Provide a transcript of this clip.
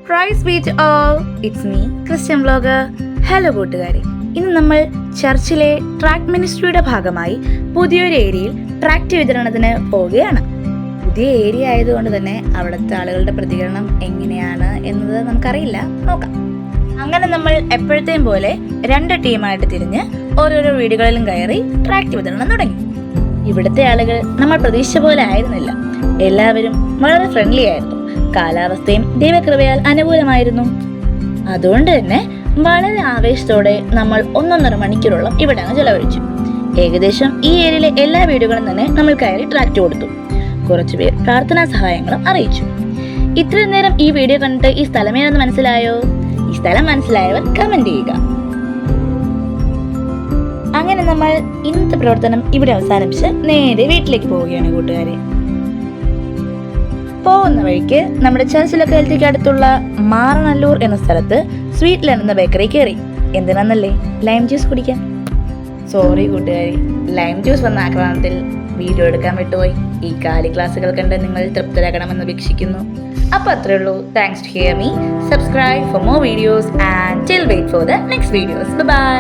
Price be to all, it's me Christian vlogger. Hello കൂട്ടുകാരെ, ഇന്ന് നമ്മൾ ചർച്ചിലെ ട്രാക്ട് മിനിസ്ട്രിയുടെ ഭാഗമായി പുതിയൊരു ഏരിയയിൽ ട്രാക്ട് വിതരണത്തിന് പോവുകയാണ്. പുതിയ ഏരിയ ആയതുകൊണ്ട് തന്നെ അവിടുത്തെ ആളുകളുടെ പ്രതികരണം എങ്ങനെയാണ് എന്നത് നമുക്കറിയില്ല, നോക്കാം. അങ്ങനെ നമ്മൾ എപ്പോഴത്തെയും പോലെ 2 ടീമായിട്ട് തിരിഞ്ഞ് ഓരോരോ വീടുകളിലും കയറി ട്രാക്ട് വിതരണം തുടങ്ങി. ഇവിടുത്തെ ആളുകൾ നമ്മൾ പ്രതീക്ഷിച്ച പോലെ ആയിരുന്നില്ല. എല്ലാവരും വളരെ ഫ്രണ്ട്ലി ആയിരുന്നു. കാലാവസ്ഥയും ദൈവകൃപയാൽ അനുകൂലമായിരുന്നു. അതുകൊണ്ട് തന്നെ വളരെ ആവേശത്തോടെ നമ്മൾ 1.5 മണിക്കൂറോളം ഇവിടെ അങ്ങ് ചെലവഴിച്ചു. ഏകദേശം ഈ ഏരിയയിലെ എല്ലാ വീടുകളും തന്നെ നമ്മൾ കയറി ട്രാക്ട് കൊടുത്തു. കുറച്ചുപേർ പ്രാർത്ഥനാ സഹായങ്ങളും അറിയിച്ചു. ഇത്രയും നേരം ഈ വീഡിയോ കണ്ടിട്ട് ഈ സ്ഥലം ഏതെന്ന് മനസ്സിലായോ? ഈ സ്ഥലം മനസ്സിലായവർ കമന്റ് ചെയ്യുക. അങ്ങനെ നമ്മൾ ഇന്നത്തെ പ്രവർത്തനം ഇവിടെ അവസാനിപ്പിച്ച് നേരെ വീട്ടിലേക്ക് പോവുകയാണ് കൂട്ടുകാരെ. പോകുന്ന വഴിക്ക് നമ്മുടെ ചർച്ച് ലൊക്കാലിറ്റിക്ക് അടുത്തുള്ള മാറനല്ലൂർ എന്ന സ്ഥലത്ത് സ്വീറ്റ് ലെൻ എന്ന ബേക്കറി കയറി. എന്തിനാന്നല്ലേ? ലൈം ജ്യൂസ് കുടിക്കാൻ. സോറി കൂട്ടുകാരി, ലൈം ജ്യൂസ് വന്ന ആക്രമണത്തിൽ വീഡിയോ എടുക്കാൻ വിട്ടുപോയി. ഈ കാലി ക്ലാസ്സുകൾ കണ്ട് നിങ്ങൾ തൃപ്തരാകണമെന്ന് വീക്ഷിക്കുന്നു. അപ്പോൾ അത്രേ ഉള്ളൂ. Thanks to hear me. Subscribe for more videos and till wait for the next videos. By.